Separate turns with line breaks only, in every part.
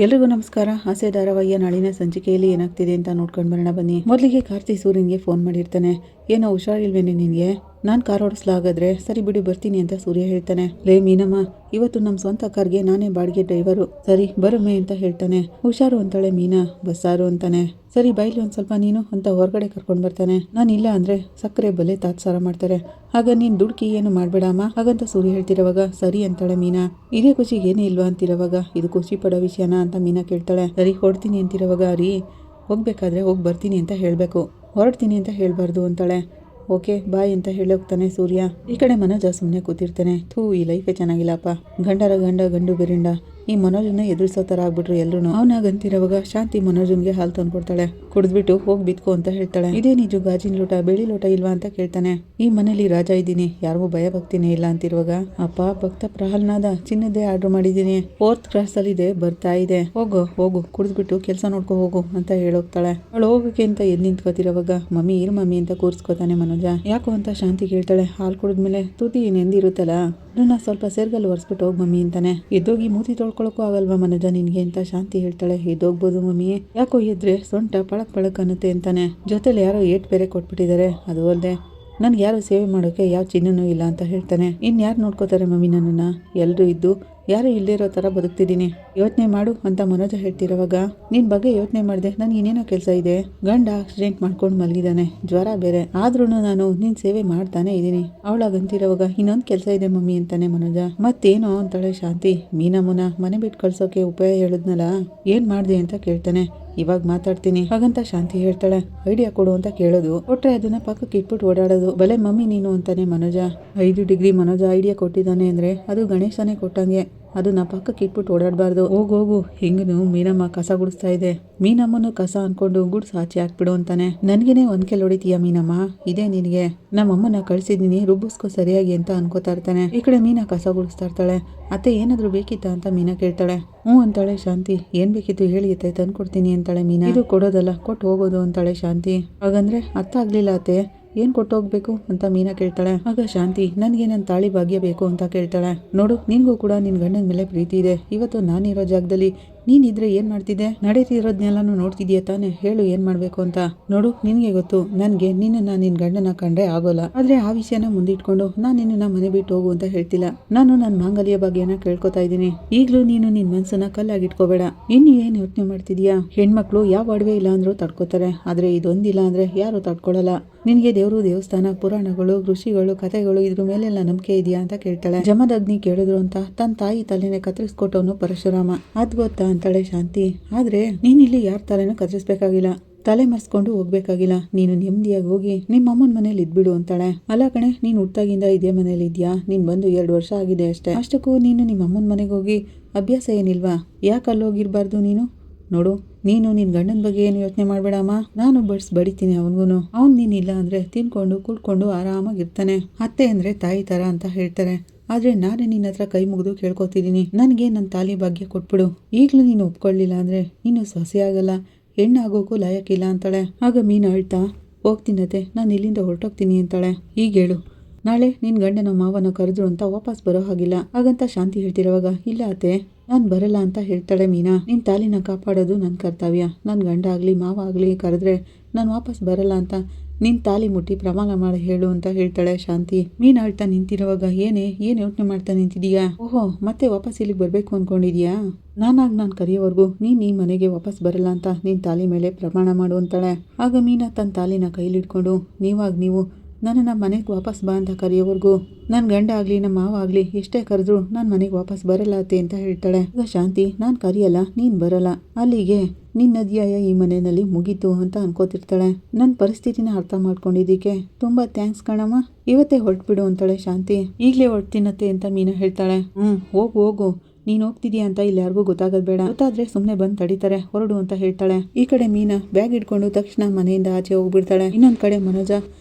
ಎಲ್ರಿಗೂ ನಮಸ್ಕಾರ. ಆಸೆ ಧಾರಾವಾಹಿಯ ನಾಳಿನ ಸಂಚಿಕೆಯಲ್ಲಿ ಏನಾಗ್ತಿದೆ ಅಂತ ನೋಡ್ಕೊಂಡು ಬರೋಣ ಬನ್ನಿ. ಮೊದಲಿಗೆ ಕಾರ್ತಿ ಸೂರ್ಯನ್ಗೆ ಫೋನ್ ಮಾಡಿರ್ತಾನೆ. ಏನೋ ಹುಷಾರಿಲ್ವೇನೆ ನಿನಗೆ? ನಾನು ಕಾರ್ ಓಡಿಸ್ಲಾಗಾದ್ರೆ ಸರಿ ಬಿಡು ಬರ್ತೀನಿ ಅಂತ ಸೂರ್ಯ ಹೇಳ್ತಾನೆ. ಲೇ ಮೀನಮ್ಮ, ಇವತ್ತು ನಮ್ಮ ಸ್ವಂತ ಕಾರ್ಗೆ ನಾನೇ ಬಾಡಿಗೆ ಡ್ರೈವರು, ಸರಿ ಬರಮ್ಮೆ ಅಂತ ಹೇಳ್ತಾನೆ. ಹುಷಾರು ಅಂತಾಳೆ ಮೀನಾ. ಬಸ್ಸಾರು ಅಂತಾನೆ. ಸರಿ ಬೈಲಿ ಒಂದು ಸ್ವಲ್ಪ ನೀನು ಅಂತ ಹೊರಗಡೆ ಕರ್ಕೊಂಡು ಬರ್ತಾನೆ. ನಾನು ಇಲ್ಲ ಅಂದರೆ ಸಕ್ಕರೆ ಬಲೆ ತಾತ್ಸಾರ ಮಾಡ್ತಾರೆ, ಆಗ ನೀನು ದುಡ್ಕಿ ಏನು ಮಾಡಬೇಡಮ್ಮ ಹಾಗಂತ ಸೂರ್ಯ ಹೇಳ್ತಿರೋವಾಗ ಸರಿ ಅಂತಾಳೆ ಮೀನಾ. ಇದೇ ಖುಷಿಗೆ ಏನೇ ಇಲ್ವಾ ಅಂತಿರೋವಾಗ ಇದು ಖುಷಿ ಪಡೋ ವಿಷಯನ ಅಂತ ಮೀನಾ ಕೇಳ್ತಾಳೆ. ಸರಿ ಹೊಡ್ತೀನಿ ಅಂತಿರೋವಾಗ ರೀ ಹೋಗ್ಬೇಕಾದ್ರೆ ಹೋಗಿ ಬರ್ತೀನಿ ಅಂತ ಹೇಳಬೇಕು, ಹೊರಡ್ತೀನಿ ಅಂತ ಹೇಳಬಾರ್ದು ಅಂತಾಳೆ. ಓಕೆ ಬಾಯ್ ಅಂತ ಹೇಳೋಗ್ತಾನೆ ಸೂರ್ಯ. ಈ ಕಡೆ ಮನೋಜ ಸುಮ್ಮನೆ ಕೂತಿರ್ತಾನೆ. ಈ ಲೈಫೇ ಚೆನ್ನಾಗಿಲ್ಲಪ್ಪ, ಗಂಡರ ಗಂಡ ಗಂಡು ಬೆರಿಂಡ, ಈ ಮನೋಜನ್ನ ಎದುರಿಸೋ ಥರ ಆಗ್ಬಿಟ್ರು ಎಲ್ಲರೂ. ಅವನಾಗಂತಿರೋವಾಗ ಶಾಂತಿ ಮನೋಜನ್ಗೆ ಹಾಲು ತಂದ್ಕೊಡ್ತಾಳೆ. ಕುಡಿದ್ಬಿಟ್ಟು ಹೋಗಿ ಬಿತ್ಕೋ ಅಂತ ಹೇಳ್ತಾಳೆ. ಇದೇ ನಿಜ ಗಾಜಿನ ಲೋಟ ಬೆಳ್ಳಿ ಲೋಟ ಇಲ್ವಾ ಅಂತ ಕೇಳ್ತಾನೆ. ಈ ಮನೇಲಿ ರಾಜ ಇದ್ದೀನಿ, ಯಾರಿಗೂ ಭಯ ಭಕ್ತಿನೇ ಇಲ್ಲ ಅಂತಿರುವಾಗ, ಅಪ್ಪ ಭಕ್ತ ಪ್ರಹ್ಲಾದ ಚಿನ್ನದ್ದೇ ಆರ್ಡರ್ ಮಾಡಿದ್ದೀನಿ, 4th ಕ್ಲಾಸಲ್ಲಿ ಇದೆ, ಬರ್ತಾ ಇದೆ, ಹೋಗು ಕುಡಿದ್ಬಿಟ್ಟು ಕೆಲಸ ನೋಡ್ಕೊ ಹೋಗು ಅಂತ ಹೇಳೋಗ್ತಾಳೆ. ಅವಳು ಹೋಗಕ್ಕೆ ಅಂತ ಎದ್ದು ನಿಂತ್ಕೋತಿರೋವಾಗ ಮಮ್ಮಿ ಇರು ಮಮ್ಮಿ ಅಂತ ಕೂರಿಸ್ಕೋತಾನೆ ಮನೋಜ. ಯಾಕೋ ಅಂತ ಶಾಂತಿ ಕೇಳ್ತಾಳೆ. ಹಾಲು ಕುಡಿದ್ಮೇಲೆ ತುಟಿ ನೆಂದಿರುತ್ತಲ್ಲ ಅದನ್ನ ಸ್ವಲ್ಪ ಸೇರ್ಗಲ್ಲಿ ಒರೆಸ್ಬಿಟ್ಟು ಹೋಗಿ ಮಮ್ಮಿ ಅಂತಾನೆ. ಎದ್ದೋಗಿ ಮೂತಿ ತೊಳ್ಕೊಳಕ್ಕೂ ಆಗಲ್ವಾ ಮನೋಜ ನಿನ್ಗೆ ಅಂತ ಶಾಂತಿ ಹೇಳ್ತಾಳೆ. ಎದ್ದೋಗ್ಬೋದು ಮಮ್ಮಿ, ಯಾಕೋ ಎದ್ರೆ ಸೊಂಟ ಪಳಕ್ ಅನ್ನುತ್ತೆ ಅಂತಾನೆ. ಜೊತೆಲಿ ಯಾರೋ ಏಟ್ ಬೇರೆ ಕೊಟ್ಬಿಟ್ಟಿದ್ದಾರೆ, ಅದು ಅಲ್ಲದೆ ನನ್ಗೆ ಯಾರು ಸೇವೆ ಮಾಡೋಕೆ ಯಾವ ಚಿನ್ನನೂ ಇಲ್ಲ ಅಂತ ಹೇಳ್ತಾನೆ. ಇನ್ಯಾರು ನೋಡ್ಕೋತಾರೆ ಮಮ್ಮಿ ನನ್ನನ್ನು, ಎಲ್ಲರೂ ಇದ್ದು ಯಾರು ಇಲ್ಲದೇ ಇರೋ ಥರ ಬದುಕ್ತಿದ್ದೀನಿ, ಯೋಚನೆ ಮಾಡು ಅಂತ ಮನೋಜ ಹೇಳ್ತಿರೋವಾಗ, ನಿನ್ನ ಬಗ್ಗೆ ಯೋಚನೆ ಮಾಡಿದೆ, ನನಗೆ ಇನ್ನೇನೋ ಕೆಲಸ ಇದೆ, ಗಂಡ ಆಕ್ಸಿಡೆಂಟ್ ಮಾಡ್ಕೊಂಡು ಮಲಗಿದ್ದಾನೆ, ಜ್ವರ ಬೇರೆ, ಆದ್ರೂ ನಾನು ನಿನ್ನ ಸೇವೆ ಮಾಡ್ತಾನೆ ಇದ್ದೀನಿ. ಅವಳಾಗಂತಿರೋವಾಗ ಇನ್ನೊಂದು ಕೆಲಸ ಇದೆ ಮಮ್ಮಿ ಅಂತಾನೆ ಮನೋಜ. ಮತ್ತೇನೋ ಅಂತಾಳೆ ಶಾಂತಿ. ಮೀನಮ್ಮನ ಮನೆ ಬಿಟ್ಟು ಕಳ್ಸೋಕೆ ಉಪಾಯ ಹೇಳಿದ್ನಲ್ಲ, ಏನು ಮಾಡಿದೆ ಅಂತ ಕೇಳ್ತಾನೆ. ಇವಾಗ ಮಾತಾಡ್ತೀನಿ ಹಾಗಂತ ಶಾಂತಿ ಹೇಳ್ತಾಳೆ. ಐಡಿಯಾ ಕೊಡು ಅಂತ ಕೇಳೋದು, ಕೊಟ್ರೆ ಅದನ್ನ ಪಕ್ಕಕ್ಕೆ ಇಟ್ಬಿಟ್ಟು ಓಡಾಡೋದು. ಬಲೆ ಮಮ್ಮಿ ನೀನು ಅಂತಾನೆ ಮನೋಜ. 5 ಡಿಗ್ರಿ ಮನೋಜ ಐಡಿಯಾ ಕೊಟ್ಟಿದ್ದಾನೆ ಅಂದ್ರೆ ಅದು ಗಣೇಶನೇ ಕೊಟ್ಟಂಗೆ, ಅದನ್ನ ಪಕ್ಕಕ್ಕೆ ಇಟ್ಬಿಟ್ಟು ಓಡಾಡಬಾರ್ದು. ಹೋಗು ಹೆಂಗನು ಮೀನಮ್ಮ ಕಸ ಗುಡಿಸ್ತಾ ಇದೆ, ಮೀನಮ್ಮನು ಕಸ ಅನ್ಕೊಂಡು ಗುಡ್ಸ್ ಆಚೆ ಹಾಕ್ಬಿಡು ಅಂತಾನೆ. ನನ್ಗೇನೆ ಒಂದ್ಕೆಲ್ ಹೊಡಿತೀಯ ಮೀನಮ್ಮ, ಇದೇ ನಿನಗೆ, ನಮ್ಮಮ್ಮನ ಕಳ್ಸಿದೀನಿ ರುಬ್ಬಿಸ್ಕೋ ಸರಿಯಾಗಿ ಅಂತ ಅನ್ಕೋತಾ ಇರ್ತಾನೆ. ಈ ಕಡೆ ಮೀನಾ ಕಸ ಗುಡಿಸ್ತಾ ಇರ್ತಾಳೆ. ಅತ್ತೆ ಏನಾದ್ರು ಬೇಕಿತ್ತಾ ಅಂತ ಮೀನಾ ಕೇಳ್ತಾಳೆ. ಅಂತಾಳೆ ಶಾಂತಿ. ಏನ್ ಬೇಕಿತ್ತು ಹೇಳಿ ಅತ್ತೆ ತಂದ್ಕೊಡ್ತೀನಿ ಅಂತಾಳೆ ಮೀನಾ. ಇದು ಕೊಡೋದಲ್ಲ ಕೊಟ್ಟು ಹೋಗೋದು ಅಂತಾಳೆ ಶಾಂತಿ. ಹಾಗಂದ್ರೆ ಅರ್ಥ ಆಗ್ಲಿಲ್ಲ ಅತ್ತೆ, ಏನು ಕೊಟ್ಟೋಗ್ಬೇಕು ಅಂತ ಮೀನಾ ಕೇಳ್ತಾಳೆ. ಆಗ ಶಾಂತಿ, ನನಗೆ ನನ್ನ ತಾಳಿ ಭಾಗ್ಯ ಬೇಕು ಅಂತ ಕೇಳ್ತಾಳೆ. ನೋಡು ನಿನ್ಗೂ ಕೂಡ ನಿನ್ನ ಗಂಡನ ಮೇಲೆ ಪ್ರೀತಿ ಇದೆ, ಇವತ್ತು ನಾನಿರೋ ಜಾಗದಲ್ಲಿ ನೀನಿದ್ರೆ ಏನು ಮಾಡ್ತಿದ್ದೆ, ನಡೀತಿರೋದ್ನೆಲ್ಲಾನು ನೋಡ್ತಿದ್ಯಾ ತಾನೆ, ಹೇಳು ಏನು ಮಾಡಬೇಕು ಅಂತ. ನೋಡು ನಿನಗೆ ಗೊತ್ತು, ನನಗೆ ನಿನ್ನನ್ನು ನಿನ್ನ ಗಂಡನ ಕಂಡ್ರೆ ಆಗೋಲ್ಲ, ಆದರೆ ಆ ವಿಷಯನ ಮುಂದಿಟ್ಕೊಂಡು ನಾನು ನಿನ್ನನ್ನು ಮನೆ ಬಿಟ್ಟು ಹೋಗು ಅಂತ ಹೇಳ್ತಿಲ್ಲ, ನಾನು ನನ್ನ ಮಾಂಗಲ್ಯ ಭಾಗ್ಯನ ಕೇಳ್ಕೊತಾ ಇದ್ದೀನಿ. ಈಗಲೂ ನೀನು ನಿನ್ನ ಮನಸ್ಸನ್ನ ಕಲ್ಲಾಗಿಟ್ಕೋಬೇಡ. ಇನ್ನು ಏನು ಯೋಚನೆ ಮಾಡ್ತಿದ್ಯಾ, ಹೆಣ್ಮಕ್ಳು ಯಾವ ಒಡವೆ ಇಲ್ಲ ಅಂದ್ರೂ ತಡ್ಕೋತಾರೆ, ಆದರೆ ಇದೊಂದಿಲ್ಲ ಅಂದರೆ ಯಾರು ತಡ್ಕೊಳ್ಳಲ್ಲ. ನಿನಗೆ ದೇವರು ದೇವಸ್ಥಾನ ಪುರಾಣಗಳು ಋಷಿಗಳು ಕಥೆಗಳು ಇದ್ರ ಮೇಲೆಲ್ಲ ನಂಬಿಕೆ ಇದೆಯಾ ಅಂತ ಕೇಳ್ತಾಳೆ. ಜಮದಗ್ನಿ ಕೇಳಿದ್ರು ಅಂತ ತನ್ನ ತಾಯಿ ತಲೆನೇ ಕತ್ತರಿಸ್ಕೊಟ್ಟವನು ಪರಶುರಾಮ, ಅದ್ ಗೊತ್ತಾ ಅಂತಾಳೆ ಶಾಂತಿ. ಆದ್ರೆ ನೀನಿಲ್ಲಿ ಯಾರ ತಲೆನೂ ಕತ್ತರಿಸ್ಬೇಕಾಗಿಲ್ಲ, ತಲೆ ಮರ್ಸ್ಕೊಂಡು ಹೋಗ್ಬೇಕಾಗಿಲ್ಲ, ನೀನು ನೆಮ್ಮದಿಯಾಗಿ ಹೋಗಿ ನಿಮ್ಮ ಅಮ್ಮನ ಮನೇಲಿ ಇದ್ಬಿಡು ಅಂತಾಳೆ. ಅಲ್ಲ ಕಣೆ, ನೀನು ಹುಟ್ಟಾಗಿಂದ ಇದೇ ಮನೇಲಿ ಇದ್ಯಾ, ನೀನ್ ಬಂದು 2 ವರ್ಷ ಆಗಿದೆ ಅಷ್ಟೇ, ಅಷ್ಟಕ್ಕೂ ನೀನು ನಿಮ್ಮ ಅಮ್ಮನ ಮನೆಗೆ ಹೋಗಿ ಅಭ್ಯಾಸ ಏನಿಲ್ವಾ, ಯಾಕೆ ಅಲ್ಲೋಗಿರ್ಬಾರ್ದು ನೀನು? ನೋಡು ನೀನು ನಿನ್ನ ಗಂಡನ ಬಗ್ಗೆ ಏನು ಯೋಚನೆ ಮಾಡಬೇಡಮ್ಮ, ನಾನು ಬಡಿತೀನಿ ಅವನಿಗೂ, ಅವ್ನು ನೀನಿಲ್ಲ ಅಂದರೆ ತಿನ್ಕೊಂಡು ಕುಡ್ಕೊಂಡು ಆರಾಮಾಗಿರ್ತಾನೆ. ಅತ್ತೆ ಅಂದರೆ ತಾಯಿ ಥರ ಅಂತ ಹೇಳ್ತಾರೆ, ಆದರೆ ನಾನೇ ನಿನ್ನ ಹತ್ರ ಕೈ ಮುಗಿದು ಕೇಳ್ಕೊತಿದ್ದೀನಿ, ನನಗೆ ನನ್ನ ತಾಲಿ ಭಾಗ್ಯ ಕೊಟ್ಬಿಡು. ಈಗಲೂ ನೀನು ಒಪ್ಕೊಳ್ಳಿಲ್ಲ ಅಂದರೆ ನೀನು ಸೊಸೆಯಾಗಲ್ಲ, ಹೆಣ್ಣಾಗೋಕ್ಕೂ ಲಾಯಕ್ಕಿಲ್ಲ ಅಂತಾಳೆ. ಆಗ ಮೀನು ಅಳ್ತಾ, ಹೋಗ್ತೀನತ್ತೆ, ನಾನು ಇಲ್ಲಿಂದ ಹೊರಟೋಗ್ತೀನಿ ಅಂತಾಳೆ. ಈಗ ಹೇಳು, ನಾಳೆ ನಿನ್ನ ಗಂಡನ ಮಾವನ ಕರೆದ್ರು ಅಂತ ವಾಪಸ್ ಬರೋ ಹಾಗಿಲ್ಲ ಹಾಗಂತ ಶಾಂತಿ ಹೇಳ್ತಿರೋವಾಗ, ಇಲ್ಲ ಅತ್ತೆ ನಾನು ಬರಲ್ಲ ಅಂತ ಹೇಳ್ತಾಳೆ ಮೀನಾ. ನಿನ್ನ ತಾಲಿನ ಕಾಪಾಡೋದು ನನ್ನ ಕರ್ತವ್ಯ, ನನ್ನ ಗಂಡ ಆಗಲಿ ಮಾವ ಆಗಲಿ ಕರೆದ್ರೆ ನಾನು ವಾಪಸ್ ಬರಲ್ಲ ಅಂತ ನಿನ್ನ ತಾಲಿ ಮುಟ್ಟಿ ಪ್ರಮಾಣ ಮಾಡಿ ಹೇಳು ಅಂತ ಹೇಳ್ತಾಳೆ ಶಾಂತಿ. ಮೀನು ಅಳ್ತಾ ನಿಂತಿರುವಾಗ, ಏನು ಯೋಚನೆ ಮಾಡ್ತಾ ನಿಂತಿದೀಯಾ? ಓಹೋ ಮತ್ತೆ ವಾಪಸ್ ಇಲ್ಲಿಗೆ ಬರಬೇಕು ಅಂದ್ಕೊಂಡಿದ್ಯಾ? ನಾನು ಕರೆಯೋವರೆಗೂ ನೀನು ಈ ಮನೆಗೆ ವಾಪಸ್ ಬರಲ್ಲ ಅಂತ ನಿನ್ನ ತಾಲಿ ಮೇಲೆ ಪ್ರಮಾಣ ಮಾಡು ಅಂತಾಳೆ. ಆಗ ಮೀನಾ ತನ್ನ ತಾಲಿನ ಕೈಲಿಡ್ಕೊಂಡು, ನೀವು ನನ್ನನ್ನು ಮನೆಗೆ ವಾಪಸ್ ಬಾ ಅಂತ ಕರೆಯೋವರೆಗೂ ನನ್ನ ಗಂಡ ಆಗಲಿ ನಮ್ಮ ಮಾವ ಆಗಲಿ ಎಷ್ಟೇ ಕರೆದ್ರು ನಾನು ಮನೆಗೆ ವಾಪಸ್ ಬರಲ್ಲ ಅತ್ತೆ ಅಂತ ಹೇಳ್ತಾಳೆ. ಆಗ ಶಾಂತಿ, ನಾನು ಕರೆಯಲ್ಲ ನೀನು ಬರಲ್ಲ, ಅಲ್ಲಿಗೆ ನಿನ್ನ ಅಧ್ಯಾಯ ಈ ಮನೆಯಲ್ಲಿ ಮುಗೀತು ಅಂತ ಅನ್ಕೋತಿರ್ತಾಳೆ. ನನ್ನ ಪರಿಸ್ಥಿತಿನ ಅರ್ಥ ಮಾಡ್ಕೊಂಡಿದ್ದಕ್ಕೆ ತುಂಬ ಥ್ಯಾಂಕ್ಸ್ ಕಣಮ್ಮ, ಇವತ್ತೇ ಹೊರಟ್ಬಿಡು ಅಂತಾಳೆ ಶಾಂತಿ. ಈಗಲೇ ಹೊರಡ್ತೀನತ್ತೆ ಅಂತ ಮೀನಾ ಹೇಳ್ತಾಳೆ. ಹೋಗು ನೀನು ಹೋಗ್ತಿದ್ಯಾ ಅಂತ ಇಲ್ಲಿ ಯಾರಿಗೂ ಗೊತ್ತಾಗೋದು ಬೇಡ, ಗೊತ್ತಾದ್ರೆ ಸುಮ್ಮನೆ ಬಂದು ತಡೀತಾರೆ, ಹೊರಡು ಅಂತ ಹೇಳ್ತಾಳೆ. ಈ ಕಡೆ ಮೀನಾ ಬ್ಯಾಗ್ ಇಟ್ಕೊಂಡು ತಕ್ಷಣ ಮನೆಯಿಂದ ಆಚೆ ಹೋಗ್ಬಿಡ್ತಾಳೆ. ಇನ್ನೊಂದು ಕಡೆ ಮನೋಜ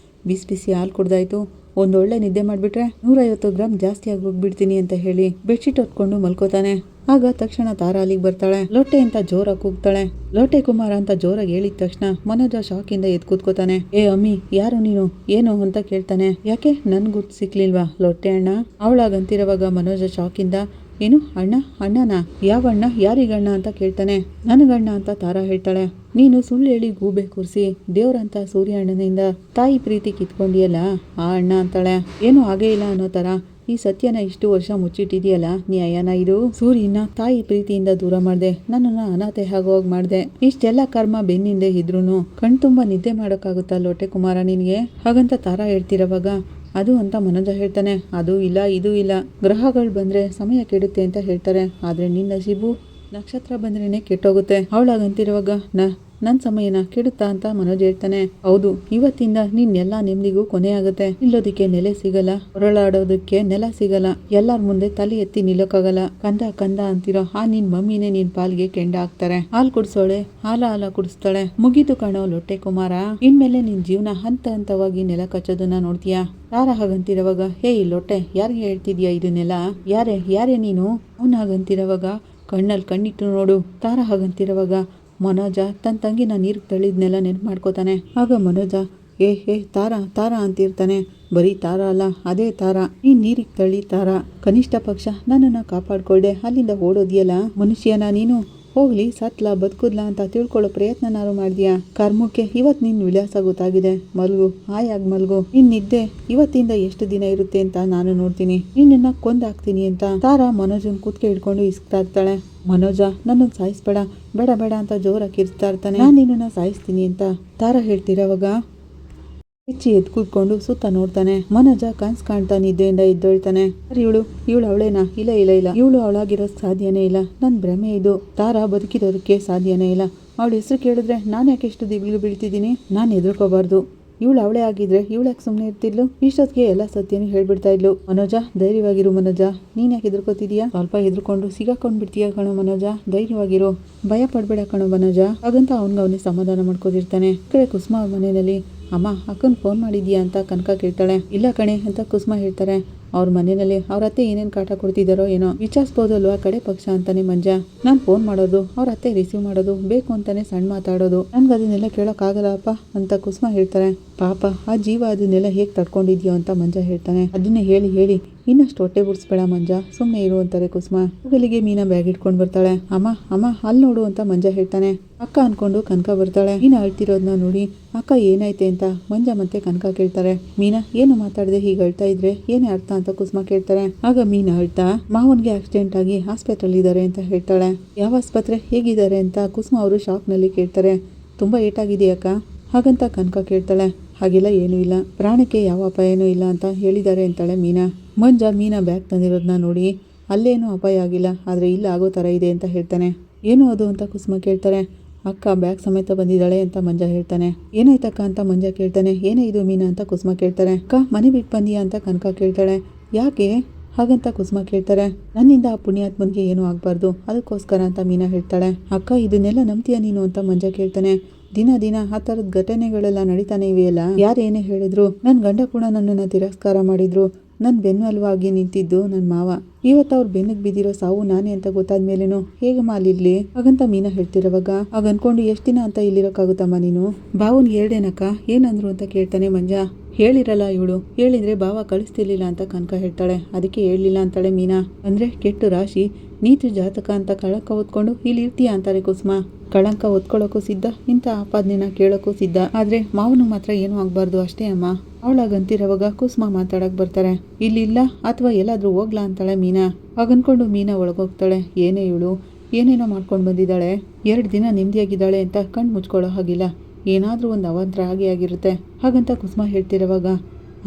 ಬಿಸಿ ಹಾಲು ಕುಡ್ದಾಯ್ತು, ಒಂದೊಳ್ಳೆ ನಿದ್ದೆ ಮಾಡಿಬಿಟ್ರೆ 150 ಗ್ರಾಮ್ ಜಾಸ್ತಿ ಆಗಿ ಹೋಗ್ಬಿಡ್ತೀನಿ ಅಂತ ಹೇಳಿ ಬೆಡ್ಶೀಟ್ ಹೊತ್ಕೊಂಡು ಮಲ್ಕೋತಾನೆ. ಆಗ ತಕ್ಷಣ ತಾರಾ ಅಲ್ಲಿಗೆ ಬರ್ತಾಳೆ. ಲೋಟೆ ಅಂತ ಜೋರಾಗಿ ಕೂಗ್ತಾಳೆ. ಲೋಟೆ ಕುಮಾರ ಅಂತ ಜೋರಾಗಿ ಹೇಳಿದ ತಕ್ಷಣ ಮನೋಜ ಶಾಕಿಂದ ಎದ್ದು ಕೂತ್ಕೋತಾನೆ. ಏ ಅಮ್ಮಿ ಯಾರು ನೀನು ಏನು ಅಂತ ಕೇಳ್ತಾನೆ. ಯಾಕೆ ನನ್ ಗುರ್ತು ಸಿಕ್ಲಿಲ್ವಾ ಲೊಟ್ಟೆ ಅಣ್ಣ? ಅವಳಾಗಂತಿರುವಾಗ ಮನೋಜ ಶಾಕಿಂದ ಏನು ಅಣ್ಣ? ಅಣ್ಣನ? ಯಾವ ಅಣ್ಣ? ಯಾರಿಗಣ್ಣ ಅಂತ ಕೇಳ್ತಾನೆ. ನನಗಣ್ಣ ಅಂತ ತಾರಾ ಹೇಳ್ತಾಳೆ. ನೀನು ಸುಳ್ಳು ಹೇಳಿ ಗೂಬೆ ಕೂರಿಸಿ ದೇವ್ರಂತ ಸೂರ್ಯ ಅಣ್ಣನಿಂದ ತಾಯಿ ಪ್ರೀತಿ ಕಿತ್ಕೊಂಡಿಯಲ್ಲ ಆ ಅಣ್ಣ ಅಂತಾಳೆ. ಏನು ಹಾಗೇ ಇಲ್ಲ ಅನ್ನೋ ಥರ ಈ ಸತ್ಯನ ಇಷ್ಟು ವರ್ಷ ಮುಚ್ಚಿಟ್ಟಿದೆಯಲ್ಲ, ನ್ಯಾಯನ ಇದು? ಸೂರ್ಯನ ತಾಯಿ ಪ್ರೀತಿಯಿಂದ ದೂರ ಮಾಡಿದೆ, ನನ್ನನ್ನು ಅನಾಥೆ ಆಗೋಗಿ ಮಾಡಿದೆ. ಇಷ್ಟೆಲ್ಲ ಕರ್ಮ ಬೆನ್ನಿಂದೆ ಇದ್ರೂ ಕಣ್ತುಂಬ ನಿದ್ದೆ ಮಾಡೋಕ್ಕಾಗುತ್ತಾ ಲೊಟ್ಟೆ ಕುಮಾರ ನಿನಗೆ? ಹಾಗಂತ ತಾರಾ ಹೇಳ್ತಿರೋವಾಗ ಅದು ಅಂತ ಮನೋಜ ಹೇಳ್ತಾನೆ. ಅದು ಇಲ್ಲ, ಇದು ಇಲ್ಲ, ಗ್ರಹಗಳು ಬಂದ್ರೆ ಸಮಯ ಕೆಡುತ್ತೆ ಅಂತ ಹೇಳ್ತಾರೆ, ಆದ್ರೆ ನಿನ್ನ ನಸೀಬು ನಕ್ಷತ್ರ ಬಂದ್ರೇನೆ ಕೆಟ್ಟೋಗುತ್ತೆ. ಅವಳಾಗಂತಿರುವಾಗ ನನ್ನ ಸಮಯನ ಕೆಡುತ್ತಾ ಅಂತ ಮನೋಜ್ ಹೇಳ್ತಾನೆ. ಹೌದು, ಇವತ್ತಿಂದ ನಿನ್ನೆಲ್ಲ ನೆಮ್ಮದಿಗೂ ಕೊನೆ ಆಗುತ್ತೆ. ನಿಲ್ಲೋದಿಕ್ಕೆ ನೆಲೆ ಸಿಗಲ್ಲ, ಹೊರಳಾಡೋದಕ್ಕೆ ನೆಲ ಸಿಗಲ್ಲ, ಎಲ್ಲರ ಮುಂದೆ ತಲೆ ಎತ್ತಿ ನಿಲ್ಲೋಕ್ಕಾಗಲ್ಲ. ಕಂದ ಕಂದ ಅಂತಿರೋ ಆ ನಿನ್ ಮಮ್ಮಿನೇ ನಿನ್ ಪಾಲ್ಗೆ ಕೆಂಡ ಹಾಕ್ತಾರೆ. ಹಾಲು ಕುಡಿಸೋಳೆ ಹಾಲ ಕುಡಿಸ್ತಾಳೆ. ಮುಗೀತು ಕಾಣೋ ಲೊಟ್ಟೆ ಕುಮಾರ, ಇನ್ಮೇಲೆ ನಿನ್ ಜೀವನ ಹಂತ ಹಂತವಾಗಿ ನೆಲ ಕಚ್ಚೋದನ್ನ ನೋಡ್ತೀಯಾ? ತಾರ ಹಾಗಂತಿರೋವಾಗ ಹೇ ಲೊಟ್ಟೆ, ಯಾರಿಗೆ ಹೇಳ್ತಿದ್ಯಾ ಇದನ್ನೆಲ್ಲ? ಯಾರೇ ನೀನು? ಅವನ ಹಾಗಂತಿರೋವಾಗ ಕಣ್ಣಲ್ಲಿ ಕಣ್ಣಿಟ್ಟು ನೋಡು. ತಾರ ಹಾಗಂತಿರೋವಾಗ ಮನೋಜ ತನ್ನ ತಂಗಿನ ನೀರಿಗೆ ತಳ್ಳಿದ್ನೆಲ್ಲ ನೆನ್ಪು ಮಾಡ್ಕೋತಾನೆ. ಆಗ ಮನೋಜ ತಾರಾ ಅಂತಿರ್ತಾನೆ. ಬರೀ ತಾರ ಅಲ್ಲ, ಅದೇ ತಾರ, ಈ ನೀರಿಗೆ ತಳ್ಳಿ ತಾರ. ಕನಿಷ್ಠ ಪಕ್ಷ ನನ್ನನ್ನು ಕಾಪಾಡ್ಕೊಳ್ದೆ ಅಲ್ಲಿಂದ ಓಡೋದಿಯಲ್ಲ ಮನುಷ್ಯನ ನೀನು? ಹೋಗ್ಲಿ, ಸತ್ಲಾ ಬದುಕುದ್ಲಾ ಅಂತ ತಿಳ್ಕೊಳ್ಳೋ ಪ್ರಯತ್ನನಾರು ಮಾಡಿದ್ಯಾ? ಕರ್ಮಕ್ಕೆ ಇವತ್ತು ನಿನ್ನ ವಿಳಾಸ ಗೊತ್ತಾಗಿದೆ. ಮಲ್ಗು, ಹಾಯಾಗಿ ಮಲ್ಗು. ನಿನ್ ನಿದ್ದೆ ಇವತ್ತಿಂದ ಎಷ್ಟು ದಿನ ಇರುತ್ತೆ ಅಂತ ನಾನು ನೋಡ್ತೀನಿ. ನಿನ್ನನ್ನ ಕೊಂದಾಕ್ತೀನಿ ಅಂತ ತಾರಾ ಮನೋಜನ್ ಕೂತ್ಕೆ ಹಿಡ್ಕೊಂಡು ಇಸ್ಕ್ತಾ ಇರ್ತಾಳೆ. ಮನೋಜ, ನನ್ನನ್ನು ಸಾಯಿಸ್ಬೇಡ, ಬೇಡ ಅಂತ ಜೋರಾಗಿ ಕಿರ್ಚ್ತಾ ಇರ್ತಾನೆ. ನಾನು ನಿನ್ನನ್ನು ಸಾಯಿಸ್ತೀನಿ ಅಂತ ತಾರಾ ಹೇಳ್ತಿರೋವಾಗ ಹೆಚ್ಚಿ ಎದ್ದು ಕೂತ್ಕೊಂಡು ಸುತ್ತ ನೋಡ್ತಾನೆ. ಮನೋಜ ಕನ್ಸ್ ಕಾಣ್ತಾ ನಿದ್ದೆಯಿಂದ ಎದ್ದೊಳ್ತಾನೆ. ಇವಳು ಅವಳೇನಾ? ಇಲ್ಲ, ಇವಳು ಅವಳಾಗಿರೋ ಸಾಧ್ಯನೇ ಇಲ್ಲ. ನನ್ನ ಭ್ರಮೆ ಇದು. ತಾರಾ ಬದುಕಿರೋದಕ್ಕೆ ಸಾಧ್ಯನೇ ಇಲ್ಲ. ಅವಳ ಹೆಸರು ಕೇಳಿದ್ರೆ ನಾನು ಯಾಕೆ ಎಷ್ಟು ದಿಗಿಲು ಬೀಳ್ತಿದ್ದೀನಿ? ನಾನು ಹೆದರ್ಕೋಬಾರ್ದು. ಇವಳು ಅವಳೇ ಆಗಿದ್ರೆ ಇವಳ್ಯಾಕೆ ಸುಮ್ಮನೆ ಇರ್ತಿದ್ಲು? ಇಷ್ಟೊತ್ತಿಗೆ ಎಲ್ಲ ಸತ್ಯನೂ ಹೇಳ್ಬಿಡ್ತಾ ಇದ್ಲು. ಮನೋಜ, ಧೈರ್ಯವಾಗಿರು ಮನೋಜ. ನೀನ್ ಯಾಕೆ ಹೆದರ್ಕೋತಿದೀಯಾ? ಸ್ವಲ್ಪ ಹೆದರ್ಕೊಂಡು ಸಿಗಾಕೊಂಡ್ ಬಿಡ್ತೀಯ ಕಣೋ ಮನೋಜ, ಧೈರ್ಯವಾಗಿರು, ಭಯ ಪಡ್ಬೇಡ ಕಣೋ ಮನೋಜ. ಹಾಗಂತ ಅವನಿಗೆ ಸಮಾಧಾನ ಮಾಡ್ಕೋತಿರ್ತಾನೆ. ಈ ಕಡೆ ಕುಸುಮ ಮನೆಯಲ್ಲಿ ಅಮ್ಮ, ಅಕ್ಕನ್ ಫೋನ್ ಮಾಡಿದ್ಯಾ ಅಂತ ಕನಕ ಕೇಳ್ತಾಳೆ. ಇಲ್ಲ ಕಣೆ ಅಂತ ಕುಸುಮ ಹೇಳ್ತಾರೆ. ಅವ್ರ ಮನೆಯಲ್ಲಿ ಅವ್ರ ಅತ್ತೆ ಏನೇನು ಕಾಟ ಕೊಡ್ತಿದ್ದಾರೋ ಏನೋ ವಿಚಾರಿಸ್ಬೋದಲ್ವಾ ಕಡೆ ಪಕ್ಷ ಅಂತಾನೆ ಮಂಜ. ನಾನು ಫೋನ್ ಮಾಡೋದು, ಅವ್ರ ಅತ್ತೆ ರಿಸೀವ್ ಮಾಡೋದು, ಬೇಕು ಅಂತಾನೆ ಸಣ್ಣ ಮಾತಾಡೋದು, ನನ್ಗೆ ಅದನ್ನೆಲ್ಲ ಕೇಳೋಕ್ಕಾಗಲ್ಲಪ್ಪ ಅಂತ ಕುಸುಮ ಹೇಳ್ತಾರೆ. ಪಾಪ ಆ ಜೀವ ಅದನ್ನೆಲ್ಲ ಹೇಗೆ ತಡ್ಕೊಂಡಿದ್ಯೋ ಅಂತ ಮಂಜ ಹೇಳ್ತಾನೆ. ಅದನ್ನೇ ಹೇಳಿ ಇನ್ನಷ್ಟು ಹೊಟ್ಟೆ ಬಿಡಿಸ್ಬೇಡ ಮಂಜ, ಸುಮ್ಮನೆ ಇರು ಅಂತಾರೆ ಕುಸುಮ. ಹೋಗಲಿಗೆ ಮೀನಾ ಬ್ಯಾಗ್ ಇಟ್ಕೊಂಡು ಬರ್ತಾಳೆ. ಅಮ್ಮ ಅಲ್ಲಿ ನೋಡು ಅಂತ ಮಂಜ ಹೇಳ್ತಾನೆ. ಅಕ್ಕ ಅನ್ಕೊಂಡು ಕನಕ ಬರ್ತಾಳೆ. ಮೀನಾ ಅಳ್ತಿರೋದನ್ನ ನೋಡಿ ಅಕ್ಕ ಏನಾಯ್ತೆ ಅಂತ ಮಂಜ ಮತ್ತೆ ಕನಕ ಕೇಳ್ತಾರೆ. ಮೀನಾ, ಏನು ಮಾತಾಡದೆ ಹೀಗೆ ಅಳ್ತಾ ಇದ್ರೆ ಏನೇ ಅರ್ಥ ಅಂತ ಕುಸುಮ ಕೇಳ್ತಾರೆ. ಆಗ ಮೀನಾ ಅಳ್ತಾ ಮಾವನ್ಗೆ ಆಕ್ಸಿಡೆಂಟ್ ಆಗಿ ಹಾಸ್ಪಿಟಲ್ ಇದ್ದಾರೆ ಅಂತ ಹೇಳ್ತಾಳೆ. ಯಾವ ಆಸ್ಪತ್ರೆ, ಹೇಗಿದ್ದಾರೆ ಅಂತ ಕುಸುಮ ಅವರು ಶಾಕ್ ನಲ್ಲಿ ಕೇಳ್ತಾರೆ. ತುಂಬಾ ಏಟಾಗಿದೆಯಕ್ಕ ಹಾಗಂತ ಕನಕ ಕೇಳ್ತಾಳೆ. ಹಾಗೆಲ್ಲ ಏನೂ ಇಲ್ಲ, ಪ್ರಾಣಕ್ಕೆ ಯಾವ ಅಪಾಯನೂ ಇಲ್ಲ ಅಂತ ಹೇಳಿದ್ದಾರೆ ಅಂತಾಳೆ ಮೀನಾ. ಮಂಜ ಮೀನಾ ಬ್ಯಾಗ್ ತಂದಿರೋದನ್ನ ನೋಡಿ ಅಲ್ಲೇನೂ ಅಪಾಯ ಆಗಿಲ್ಲ, ಆದರೆ ಇಲ್ಲ ಆಗೋ ಥರ ಇದೆ ಅಂತ ಹೇಳ್ತಾನೆ. ಏನು ಅದು ಅಂತ ಕುಸುಮ ಕೇಳ್ತಾರೆ. ಅಕ್ಕ ಬ್ಯಾಗ್ ಸಮೇತ ಬಂದಿದ್ದಾಳೆ ಅಂತ ಮಂಜ ಹೇಳ್ತಾನೆ. ಏನಾಯ್ತಕ್ಕ ಅಂತ ಮಂಜ ಕೇಳ್ತಾನೆ. ಏನೇ ಇದು ಮೀನಾ ಅಂತ ಕುಸುಮ ಕೇಳ್ತಾರೆ. ಅಕ್ಕ ಮನೆ ಬಿಟ್ಟು ಬಂದಿಯಾ ಅಂತ ಕನಕ ಕೇಳ್ತಾಳೆ. ಯಾಕೆ ಹಾಗಂತ ಕುಸುಮ ಕೇಳ್ತಾರೆ. ನನ್ನಿಂದ ಆ ಪುಣ್ಯಾತ್ಮನ್ಗೆ ಏನೂ ಆಗಬಾರ್ದು, ಅದಕ್ಕೋಸ್ಕರ ಅಂತ ಮೀನಾ ಹೇಳ್ತಾಳೆ. ಅಕ್ಕ ಇದನ್ನೆಲ್ಲ ನಂಬ್ತೀಯ ನೀನು ಅಂತ ಮಂಜ ಕೇಳ್ತಾನೆ. ದಿನ ಆ ಥರದ ಘಟನೆಗಳೆಲ್ಲ ನಡೀತಾನೆ ಇವೆಯಲ್ಲ, ಯಾರೇನೇ ಹೇಳಿದ್ರು ನನ್ನ ಗಂಡ ಕೂಡ ನನ್ನನ್ನು ತಿರಸ್ಕಾರ ಮಾಡಿದ್ರು. ನನ್ನ ಬೆನ್ನೆಲುವಾಗಿ ನಿಂತಿದ್ದು ನನ್ನ ಮಾವ. ಇವತ್ತು ಅವ್ರು ಬೆನ್ನಿಗೆ ಬಿದ್ದಿರೋ ಸಾವು ನಾನೇ ಅಂತ ಗೊತ್ತಾದ ಮೇಲೇನು ಹೇಗೆ ಅಲ್ಲಿರ್ಲಿ ಹಾಗಂತ ಮೀನಾ ಹೇಳ್ತಿರೋವಾಗ ಆಗ ಅನ್ಕೊಂಡು ಎಷ್ಟು ದಿನ ಅಂತ ಇಲ್ಲಿರೋಕ್ಕಾಗುತ್ತಮ್ಮ ನೀನು? ಬಾವನ್ ಹೇಳ್ದೇನಕ್ಕ, ಏನಂದ್ರು ಅಂತ ಕೇಳ್ತಾನೆ ಮಂಜ. ಹೇಳಿರಲ್ಲ ಇವಳು, ಹೇಳಿದ್ರೆ ಭಾವ ಕಳಿಸ್ತಿರ್ಲಿಲ್ಲ ಅಂತ ಕನಕ ಹೇಳ್ತಾಳೆ. ಅದಕ್ಕೆ ಹೇಳಲಿಲ್ಲ ಅಂತಾಳೆ ಮೀನಾ. ಅಂದ್ರೆ ಕೆಟ್ಟು ರಾಶಿ, ನೀತಿ ಜಾತಕ ಅಂತ ಕಳಂಕ ಹೊತ್ಕೊಂಡು ಇಲ್ಲಿ ಇರ್ತೀಯ ಅಂತಾರೆ ಕುಸುಮ. ಕಳಂಕ ಹೊತ್ಕೊಳ್ಳೋಕ್ಕೂ ಸಿದ್ಧ, ಇಂಥ ಆಪಾದನೆನ ಕೇಳೋಕ್ಕೂ ಸಿದ್ಧ, ಆದ್ರೆ ಮಾವನು ಮಾತ್ರ ಏನೂ ಆಗ್ಬಾರ್ದು ಅಷ್ಟೇ ಅಮ್ಮ. ಅವಳಾಗಂತಿರೋವಾಗ ಕುಸುಮ ಮಾತಾಡಕ್ ಬರ್ತಾರೆ. ಇಲ್ಲಿಲ್ಲ ಅಥವಾ ಎಲ್ಲಾದ್ರೂ ಹೋಗ್ಲಾ ಅಂತಾಳೆ ಮೀನಾ. ಹಾಗನ್ಕೊಂಡು ಮೀನಾ ಒಳಗೋಗ್ತಾಳೆ. ಏನೇ ಇವಳು ಏನೇನೋ ಮಾಡ್ಕೊಂಡು ಬಂದಿದ್ದಾಳೆ, 2 ದಿನ ನೆಮ್ಮದಿಯಾಗಿದ್ದಾಳೆ ಅಂತ ಕಣ್ಣು ಮುಚ್ಕೊಳ್ಳೋ ಹಾಗಿಲ್ಲ, ಏನಾದರೂ ಒಂದು ಅವಾಂತರ ಆಗಿರುತ್ತೆ. ಹಾಗಂತ ಕುಸುಮ ಹೇಳ್ತಿರೋವಾಗ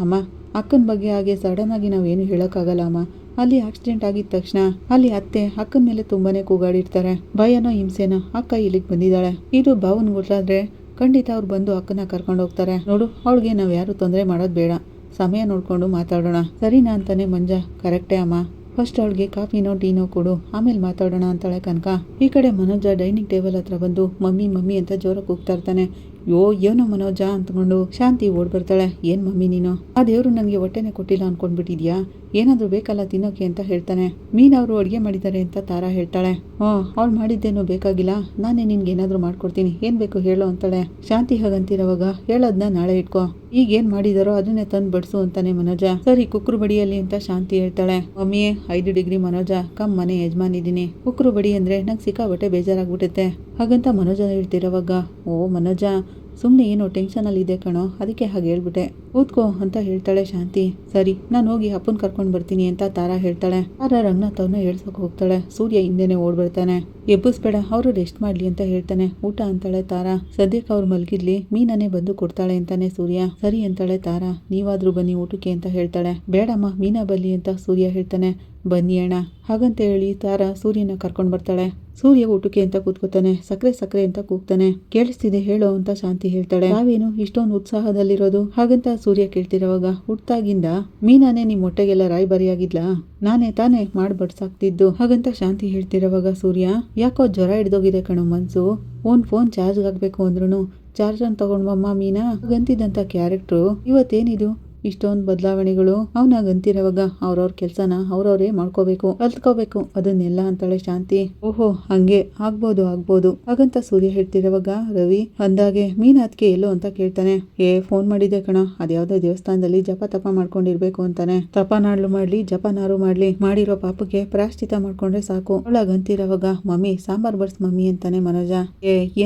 ಅಮ್ಮ, ಅಕ್ಕನ ಬಗ್ಗೆ ಹಾಗೆ ಸಡನ್ ಆಗಿ ನಾವೇನು ಹೇಳೋಕ್ಕಾಗಲ್ಲ ಅಮ್ಮ. ಅಲ್ಲಿ ಆಕ್ಸಿಡೆಂಟ್ ಆಗಿದ ತಕ್ಷಣ ಅಲ್ಲಿ ಅತ್ತೆ ಅಕ್ಕನ ಮೇಲೆ ತುಂಬಾನೇ ಕೂಗಾಡಿರ್ತಾರೆ. ಭಯನೋ ಹಿಂಸೆನೋ ಅಕ್ಕ ಇಲ್ಲಿಗೆ ಬಂದಿದ್ದಾಳೆ. ಇದು ಭಾವನ್ ಗೊತ್ತಾದ್ರೆ ಖಂಡಿತ ಅವ್ರು ಬಂದು ಅಕ್ಕನ ಕರ್ಕೊಂಡು ಹೋಗ್ತಾರೆ. ನೋಡು, ಅವಳಿಗೆ ನಾವು ಯಾರು ತೊಂದರೆ ಮಾಡೋದು ಬೇಡ, ಸಮಯ ನೋಡ್ಕೊಂಡು ಮಾತಾಡೋಣ, ಸರಿನಾ ಅಂತಾನೆ ಮಂಜ. ಕರೆಕ್ಟೇ ಅಮ್ಮ, ಫಸ್ಟ್ ಅವಳಿಗೆ ಕಾಫಿನೋ ಟೀನೋ ಕೊಡು, ಆಮೇಲೆ ಮಾತಾಡೋಣ ಅಂತಾಳೆ ಕನಕ. ಈ ಕಡೆ ಮನೋಜ ಡೈನಿಂಗ್ ಟೇಬಲ್ ಹತ್ರ ಬಂದು ಮಮ್ಮಿ ಅಂತ ಜೋರಾಗಿ ಕೂಗ್ತಾ ಇರ್ತಾನೆ. ಯೋ ಏನೋ ಮನೋಜ ಅಂದ್ಕೊಂಡು ಶಾಂತಿ ಓಡ್ ಬರ್ತಾಳೆ. ಏನ್ ಮಮ್ಮಿ ನೀನು, ಆ ದೇವ್ರು ನನಗೆ ಹೊಟ್ಟೆನೆ ಕೊಟ್ಟಿಲ್ಲ ಅನ್ಕೊಂಡ್ಬಿಟ್ಟಿದ್ಯಾ, ಏನಾದ್ರೂ ಬೇಕಲ್ಲ ತಿನ್ನೋಕೆ ಅಂತ ಹೇಳ್ತಾನೆ. ಮೀನ್ ಅವರು ಅಡ್ಗೆ ಮಾಡಿದ್ದಾರೆ ಅಂತ ತಾರಾ ಹೇಳ್ತಾಳೆ. ಅವಳು ಮಾಡಿದ್ದೇನೋ ಬೇಕಾಗಿಲ್ಲ, ನಾನೇ ನಿನ್ಗೆ ಏನಾದ್ರೂ ಮಾಡ್ಕೊಡ್ತೀನಿ, ಏನ್ ಬೇಕು ಹೇಳೋ ಅಂತಾಳೆ. ಶಾಂತಿ ಹಾಗಂತಿರೋವಾಗ ಹೇಳೋದ್ನ ನಾಳೆ ಇಟ್ಕೋ, ಈಗ ಏನ್ ಮಾಡಿದಾರೋ ಅದನ್ನೇ ತಂದು ಬಡ್ಸು ಅಂತಾನೆ ಮನೋಜ. ಸರಿ ಕುಕ್ರು ಬಡಿಯಲ್ಲಿ ಅಂತ ಶಾಂತಿ ಹೇಳ್ತಾಳೆ. ಮಮ್ಮಿ 5 ಡಿಗ್ರಿ ಮನೋಜ ಕಮ್ ಮನೆ ಯಜಮಾನಿದ್ದೀನಿ, ಕುಕ್ರು ಬಡಿ ಅಂದ್ರೆ ನಂಗೆ ಸಿಕ್ಕಾಬಟ್ಟೆ ಬೇಜಾರಾಗ್ಬಿಡುತ್ತೆ ಹಾಗಂತ ಮನೋಜ ಹೇಳ್ತಿರೋವಾಗ ಓ ಮನೋಜ ಸುಮ್ಮನೆ ಏನೋ ಟೆನ್ಷನಲ್ಲಿ ಇದೆ ಕಣೋ, ಅದಕ್ಕೆ ಹಾಗೆ ಹೇಳ್ಬಿಟ್ಟೆ, ಕೂತ್ಕೋ ಅಂತ ಹೇಳ್ತಾಳೆ ಶಾಂತಿ. ಸರಿ ನಾನು ಹೋಗಿ ಅಪ್ಪನ್ ಕರ್ಕೊಂಡು ಬರ್ತೀನಿ ಅಂತ ತಾರಾ ಹೇಳ್ತಾಳೆ. ತಾರಾ ರಂಗನಾಥ್ ಅವ್ರನ್ನ ಹೇಳ್ಸೋಕೆ ಹೋಗ್ತಾಳೆ. ಸೂರ್ಯ ಹಿಂದೆನೆ ಓಡ್ಬಿಡ್ತಾನೆ. ಎಬ್ಬಿಸ್ಬೇಡ, ಅವರು ರೆಸ್ಟ್ ಮಾಡ್ಲಿ ಅಂತ ಹೇಳ್ತಾನೆ. ಊಟ ಅಂತಾಳೆ ತಾರಾ. ಸದ್ಯಕ್ಕೆ ಅವ್ರು ಮಲ್ಗಿರ್ಲಿ, ಮೀನನೇ ಬಂದು ಕೊಡ್ತಾಳೆ ಅಂತಾನೆ ಸೂರ್ಯ. ಸರಿ ಅಂತಾಳೆ ತಾರಾ. ನೀವಾದ್ರೂ ಬನ್ನಿ ಊಟಕ್ಕೆ ಅಂತ ಹೇಳ್ತಾಳೆ. ಬೇಡಮ್ಮ ಮೀನಾ ಬಲ್ಲಿ ಅಂತ ಸೂರ್ಯ ಹೇಳ್ತಾನೆ. ಬನ್ನಿ ಅಣ್ಣ ಹಾಗಂತ ಹೇಳಿ ತಾರಾ ಸೂರ್ಯನ ಕರ್ಕೊಂಡ್ ಬರ್ತಾಳೆ. ಸೂರ್ಯ ಊಟಕ್ಕೆ ಅಂತ ಕೂತ್ಕೋತಾನೆ. ಸಕ್ಕರೆ ಸಕ್ಕರೆ ಅಂತ ಕೂಗ್ತಾನೆ. ಕೇಳಿಸ್ತಿದೆ ಹೇಳೋ ಅಂತ ಶಾಂತಿ ಹೇಳ್ತಾಳೆ. ನಾವೇನು ಇಷ್ಟೊಂದು ಉತ್ಸಾಹದಲ್ಲಿರೋದು ಹಾಗಂತ ಸೂರ್ಯ ಕೇಳ್ತಿರೋವಾಗ ಹುಟ್ಟಾಗಿಂದ ಮೀನಾನೇ ನಿಮ್ ಹೊಟ್ಟೆಗೆಲ್ಲ ರಾಯ್ಬರಿಯಾಗಿದ್ಲಾ, ನಾನೇ ತಾನೇ ಮಾಡ್ಬಡ್ಸಾಕ್ತಿದ್ದು ಹಾಗಂತ ಶಾಂತಿ ಹೇಳ್ತಿರೋವಾಗ ಸೂರ್ಯ ಯಾಕೋ ಜ್ವರ ಹಿಡ್ದೋಗಿದೆ ಕಣೋ ಮನ್ಸು, ಫೋನ್ ಚಾರ್ಜ್ ಆಗ್ಬೇಕು ಅಂದ್ರೂ ಚಾರ್ಜರ್ ತಗೊಂಡ್ವಮ್ಮ ಮೀನಾ ಹಾಗಂತಿದ್ದಂತ ಕ್ಯಾರೆಕ್ಟ್ರು ಇವತ್ತೇನಿದು ಇಷ್ಟೊಂದು ಬದಲಾವಣೆಗಳು. ಅವನಾಗಂತಿರೋವಾಗ ಅವ್ರವ್ರ ಕೆಲ್ಸನ ಅವ್ರವ್ರೇ ಮಾಡ್ಕೋಬೇಕು, ಕಲ್ತ್ಕೋಬೇಕು ಅದನ್ನೆಲ್ಲ ಅಂತಾಳೆ ಶಾಂತಿ. ಓಹೋ ಹಂಗೆ ಆಗ್ಬೋದು ಹಾಗಂತ ಸೂರ್ಯ ಹೇಳ್ತಿರೋವಾಗ ರವಿ ಅಂದಾಗೆ ಮೀನಾತ್ಗೆ ಎಲ್ಲೋ ಅಂತ ಕೇಳ್ತಾನೆ. ಫೋನ್ ಮಾಡಿದೆ ಕಣ, ಅದ್ಯಾವ್ದೋ ದೇವಸ್ಥಾನದಲ್ಲಿ ಜಪ ತಪ ಮಾಡ್ಕೊಂಡಿರ್ಬೇಕು ಅಂತಾನೆ. ತಪನಾಡ್ಲು ಮಾಡ್ಲಿ ಜಪನಾರು ಮಾಡ್ಲಿ ಮಾಡಿರೋ ಪಾಪಕ್ಕೆ ಪ್ರಾಶ್ಚಿತ ಮಾಡ್ಕೊಂಡ್ರೆ ಸಾಕು. ಅವಳಾಗಂತಿರೋವಾಗ ಮಮ್ಮಿ ಸಾಂಬಾರ್ ಬಡ್ಸ್ ಮಮ್ಮಿ ಅಂತಾನೆ ಮನೋಜ.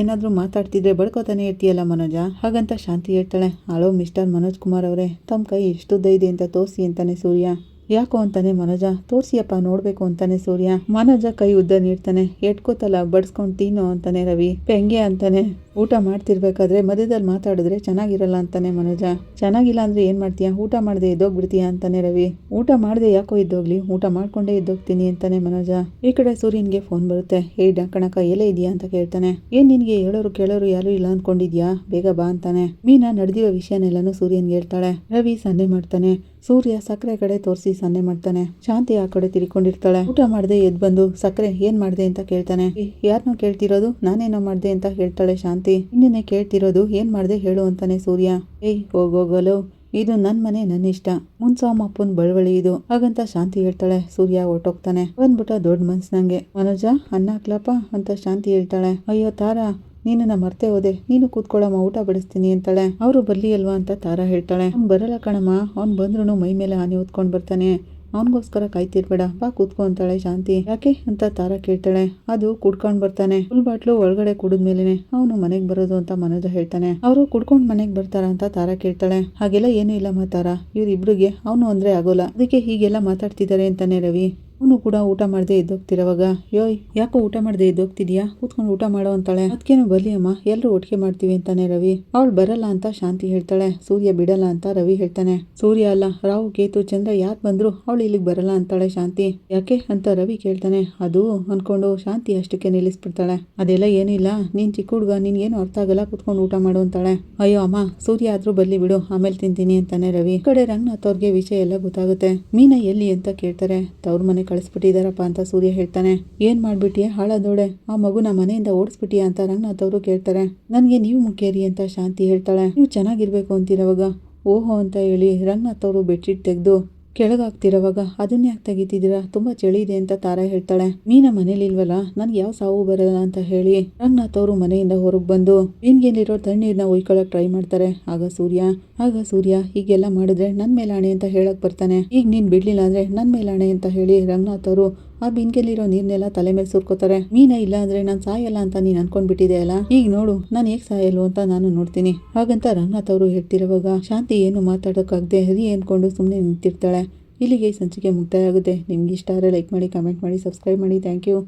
ಏನಾದ್ರೂ ಮಾತಾಡ್ತಿದ್ರೆ ಬಡ್ಕೋತಾನೆ ಇರ್ತೀಯಲ್ಲ ಮನೋಜ ಹಾಗಂತ ಶಾಂತಿ ಹೇಳ್ತಾಳೆ. ಹಲೋ ಮಿಸ್ಟರ್ ಮನೋಜ್ ಕುಮಾರ್ ಅವರೇ, ತಮ್ಮ ಕೈ ಎಷ್ಟುದ್ದ ಇದೆ ಅಂತ ತೋರಿಸಿ ಅಂತಾನೆ ಸೂರ್ಯ. ಯಾಕೋ ಅಂತಾನೆ ಮನೋಜ. ತೋರ್ಸಿಯಪ್ಪ ನೋಡ್ಬೇಕು ಅಂತಾನೆ ಸೂರ್ಯ. ಮನೋಜ ಕೈ ಉದ್ದ ನೀಡ್ತಾನೆ. ಎಟ್ಕೋತಲ್ಲ ಬಡ್ಸ್ಕೊಂಡ್ ತಿನ್ನು ಅಂತಾನೆ ರವಿ. ಪೆಂಗೆ ಅಂತಾನೆ. ಊಟ ಮಾಡ್ತಿರ್ಬೇಕಾದ್ರೆ ಮಧ್ಯದಲ್ಲಿ ಮಾತಾಡಿದ್ರೆ ಚೆನ್ನಾಗಿರಲ್ಲ ಅಂತಾನೆ ಮನೋಜ. ಚೆನ್ನಾಗಿಲ್ಲ ಅಂದ್ರೆ ಏನ್ ಮಾಡ್ತೀಯಾ, ಊಟ ಮಾಡದೆ ಎದ್ದೋಗ್ಬಿಡ್ತೀಯಾ ಅಂತಾನೆ ರವಿ. ಊಟ ಮಾಡದೆ ಯಾಕೋ ಎದ್ದೋಗ್ಲಿ, ಊಟ ಮಾಡ್ಕೊಂಡೇ ಎದ್ದೋಗ್ತೀನಿ ಅಂತಾನೆ ಮನೋಜ. ಈ ಕಡೆ ಸೂರ್ಯನ್ಗೆ ಫೋನ್ ಬರುತ್ತೆ. ಕಣಕ ಎಲ್ಲೇ ಇದೆಯಾ ಅಂತ ಕೇಳ್ತಾನೆ. ಏನ್ ನಿನ್ಗೆ ಹೇಳೋರು ಕೇಳೋರು ಯಾರು ಇಲ್ಲ ಅನ್ಕೊಂಡಿದ್ಯಾ, ಬೇಗ ಬಾ ಅಂತಾನೆ. ಮೀನಾ ನಡೆದಿರೋ ವಿಷಯನೆಲ್ಲಾನು ಸೂರ್ಯನ್ಗೆ ಹೇಳ್ತಾಳೆ. ರವಿ ಸನ್ನೆ ಮಾಡ್ತಾನೆ. ಸೂರ್ಯ ಸಕ್ಕರೆ ಕಡೆ ತೋರಿಸಿ ಸನ್ನೆ ಮಾಡ್ತಾನೆ. ಶಾಂತಿ ಆ ಕಡೆ ತಿರ್ಕೊಂಡಿರ್ತಾಳೆ. ಊಟ ಮಾಡದೆ ಎದ್ ಬಂದು ಸಕ್ಕರೆ ಏನ್ ಮಾಡ್ದೆ ಅಂತ ಕೇಳ್ತಾನೆ. ಯಾರನ್ನೋ ಕೇಳ್ತಿರೋದು, ನಾನೇನೋ ಮಾಡ್ದೆ ಅಂತ ಹೇಳ್ತಾಳೆ ಶಾಂತಿ. ಇನ್ನೇನೆ ಕೇಳ್ತಿರೋದು, ಏನ್ ಮಾಡ್ದೆ ಹೇಳು ಅಂತಾನೆ ಸೂರ್ಯ. ಹೋಗೋಗಲು, ಇದು ನನ್ ಮನೆ ನನ್ನ ಇಷ್ಟ, ಮುನ್ಸಾಮಪ್ಪನ್ ಬಳುವಳಿ ಇದು ಹಾಗಂತ ಶಾಂತಿ ಹೇಳ್ತಾಳೆ. ಸೂರ್ಯ ಹೊರ್ಟೋಗ್ತಾನೆ. ಬಂದ್ಬಿಟ್ಟ ದೊಡ್ಡ ಮನ್ಸ್ ನಂಗೆ. ಮನೋಜ ಅನ್ನ ಹಾಕ್ಲಪ್ಪ ಅಂತ ಶಾಂತಿ ಹೇಳ್ತಾಳೆ. ಅಯ್ಯೋ ತಾರಾ ನೀನನ್ನ ಮರ್ತೆ ಹೋದೆ, ನೀನು ಕೂತ್ಕೊಳ್ಳಮ್ಮ ಊಟ ಬಡಿಸ್ತೀನಿ ಅಂತಾಳೆ. ಅವರು ಬರ್ಲಿ ಅಲ್ವಾ ಅಂತ ತಾರಾ ಹೇಳ್ತಾಳೆ. ಅವ್ನು ಬರಲ್ಲ ಕಣಮ್ಮ, ಅವ್ನು ಬಂದ್ರು ಮೈ ಮೇಲೆ ಆನೆ ಹೊತ್ಕೊಂಡ್ ಬರ್ತಾನೆ, ಅವನಿಗೋಸ್ಕರ ಕಾಯ್ತಿರ್ಬೇಡ, ಬಾ ಕೂತ್ಕೊ ಅಂತಾಳೆ ಶಾಂತಿ. ಯಾಕೆ ಅಂತ ತಾರಾ ಕೇಳ್ತಾಳೆ. ಅದು ಕುಡ್ಕೊಂಡ್ ಬರ್ತಾನೆ, ಫುಲ್ ಬಾಟ್ಲು ಒಳಗಡೆ ಕುಡಿದ್ಮೇಲೆನೆ ಅವನು ಮನೆಗ್ ಬರೋದು ಅಂತ ಮನೋಜ ಹೇಳ್ತಾನೆ. ಅವರು ಕುಡ್ಕೊಂಡ್ ಮನೆಗ್ ಬರ್ತಾರ ಅಂತ ತಾರಾ ಕೇಳ್ತಾಳೆ. ಹಾಗೆಲ್ಲ ಏನು ಇಲ್ಲ ತಾರಾ, ಇವ್ರಿಬ್ರಿಗೆ ಅವನು ಅಂದ್ರೆ ಆಗೋಲ್ಲ, ಅದಕ್ಕೆ ಹೀಗೆಲ್ಲ ಮಾತಾಡ್ತಿದ್ದಾರೆ ಅಂತಾನೆ ರವಿ. ಅವನು ಕೂಡ ಊಟ ಮಾಡದೆ ಎದ್ದೋಗ್ತಿರೋವಾಗ ಯೋಯ್ ಯಾಕೋ ಊಟ ಮಾಡದೆ ಎದ್ದೋಗ್ತಿದ್ಯಾ, ಕೂತ್ಕೊಂಡು ಊಟ ಮಾಡೋ ಅಂತಾಳೆ. ಅದಕ್ಕೇನು ಬರ್ಲಿ ಅಮ್ಮ, ಎಲ್ಲರೂ ಒಟ್ಟಿಗೆ ಮಾಡ್ತೀವಿ ಅಂತಾನೆ ರವಿ. ಅವಳು ಬರಲ್ಲ ಅಂತ ಶಾಂತಿ ಹೇಳ್ತಾಳೆ. ಸೂರ್ಯ ಬಿಡಲ್ಲ ಅಂತ ರವಿ ಹೇಳ್ತಾನೆ. ಸೂರ್ಯ ಅಲ್ಲ, ರಾಹು ಕೇತು ಚಂದ್ರ ಯಾರು ಬಂದ್ರು ಅವಳು ಇಲ್ಲಿಗೆ ಬರಲ್ಲ ಅಂತಾಳೆ ಶಾಂತಿ. ಯಾಕೆ ಅಂತ ರವಿ ಕೇಳ್ತಾನೆ. ಅದು ಅನ್ಕೊಂಡು ಶಾಂತಿ ಅಷ್ಟಕ್ಕೆ ನಿಲ್ಲಿಸ್ಬಿಡ್ತಾಳೆ. ಅದೆಲ್ಲ ಏನಿಲ್ಲ, ನೀನ್ ಚಿಕ್ಕ ಹುಡುಗ, ನಿನ್ಗೇನು ಅರ್ಥ ಆಗಲ್ಲ, ಕೂತ್ಕೊಂಡು ಊಟ ಮಾಡು ಅಂತಾಳೆ. ಅಯ್ಯೋ ಅಮ್ಮ ಸೂರ್ಯ ಆದ್ರೂ ಬರ್ಲಿ ಬಿಡು, ಆಮೇಲೆ ತಿಂತೀನಿ ಅಂತಾನೆ ರವಿ. ಈ ಕಡೆ ರಂಗನಾಥ್ ಅವ್ರಿಗೆ ವಿಷಯ ಎಲ್ಲ ಗೊತ್ತಾಗುತ್ತೆ. ಮೀನಾ ಎಲ್ಲಿ ಅಂತ ಕೇಳ್ತಾರೆ. ತವ್ರ ಮನೆ ಕಳಿಸ್ಬಿಟ್ಟಿದಾರಪ್ಪ ಅಂತ ಸೂರ್ಯ ಹೇಳ್ತಾನೆ. ಏನ್ ಮಾಡ್ಬಿಟ್ಟಿಯಾ ಹಾಳಾದೋಳೆ, ಆ ಮಗುನ ಮನೆಯಿಂದ ಓಡಿಸ್ಬಿಟ್ಟಿಯಾ ಅಂತ ರಂಗನಾಥ್ ಅವರು ಕೇಳ್ತಾರೆ. ನನ್ಗೆ ನೀವು ಮುಖ್ಯರಿ ಅಂತ ಶಾಂತಿ ಹೇಳ್ತಾಳೆ. ನೀವು ಚೆನ್ನಾಗಿರ್ಬೇಕು ಅಂತಿರೋವಾಗ ಓಹೋ ಅಂತ ಹೇಳಿ ರಂಗನಾಥ್ ಅವರು ಬೆಡ್ಶೀಟ್ ತೆಗೆದು ಕೆಳಗಾಗ್ತಿರೋವಾಗ ಅದನ್ನೇ ಯಾಕೆ ತೆಗಿತಿದ್ದೀರಾ, ತುಂಬಾ ಚಳಿ ಇದೆ ಅಂತ ತಾರಾ ಹೇಳ್ತಾಳೆ. ಮೀನಾ ಮನೇಲಿ ಇಲ್ವಲ್ಲ, ನನ್ಗೆ ಯಾವ ಸಾವು ಬರಲ್ಲ ಅಂತ ಹೇಳಿ ರಂಗನಾಥ್ ಅವರು ಮನೆಯಿಂದ ಹೊರಗೆ ಬಂದು ಬೀನ್ಗೆಲಿರೋ ತಣ್ಣೀರ್ನ ಒಯ್ಕೊಳಕ್ ಟ್ರೈ ಮಾಡ್ತಾರೆ. ಆಗ ಸೂರ್ಯ ಹೀಗೆಲ್ಲ ಮಾಡಿದ್ರೆ ನನ್ ಮೇಲಾಣೆ ಅಂತ ಹೇಳಕ್ ಬರ್ತಾನೆ. ಈಗ ನೀನ್ ಬಿಡ್ಲಿಲ್ಲ ಅಂದ್ರೆ ನನ್ ಮೇಲಾಣೆ ಅಂತ ಹೇಳಿ ರಂಗನಾಥ್ ಅವರು ಆ ಬಿನ್ಗೆಲಿರೋ ನೀರ್ನೆಲ್ಲ ತಲೆ ಮೇಲೆ ಸುರ್ಕೋತಾರೆ. ಮೀನಾ ಇಲ್ಲ ಅಂದ್ರೆ ನಾನ್ ಸಾಯಲ್ಲ ಅಂತ ನೀನ್ ಅನ್ಕೊಂಡ್ಬಿಟ್ಟಿದೆ ಅಲ್ಲ, ಈಗ ನೋಡು ನಾನು ಹೇಗ್ ಸಾಯಲ್ವ ಅಂತ ನಾನು ನೋಡ್ತೀನಿ ಹಾಗಂತ ರಂಗನಾಥ್ ಅವರು ಹೇಳ್ತಿರುವಾಗ ಶಾಂತಿ ಏನು ಮಾತಾಡೋಕ್ಕಾಗದೆ ಹರಿ ಅನ್ಕೊಂಡು ಸುಮ್ಮನೆ ನಿಂತಿರ್ತಾಳೆ. ಇಲ್ಲಿಗೆ ಸಂಚಿಕೆ ಮುಕ್ತಾಯ ಆಗುತ್ತೆ. ನಿಮ್ಗೆ ಇಷ್ಟ ಆದರೆ ಲೈಕ್ ಮಾಡಿ, ಕಮೆಂಟ್ ಮಾಡಿ, ಸಬ್ಸ್ಕ್ರೈಬ್ ಮಾಡಿ. Thank you.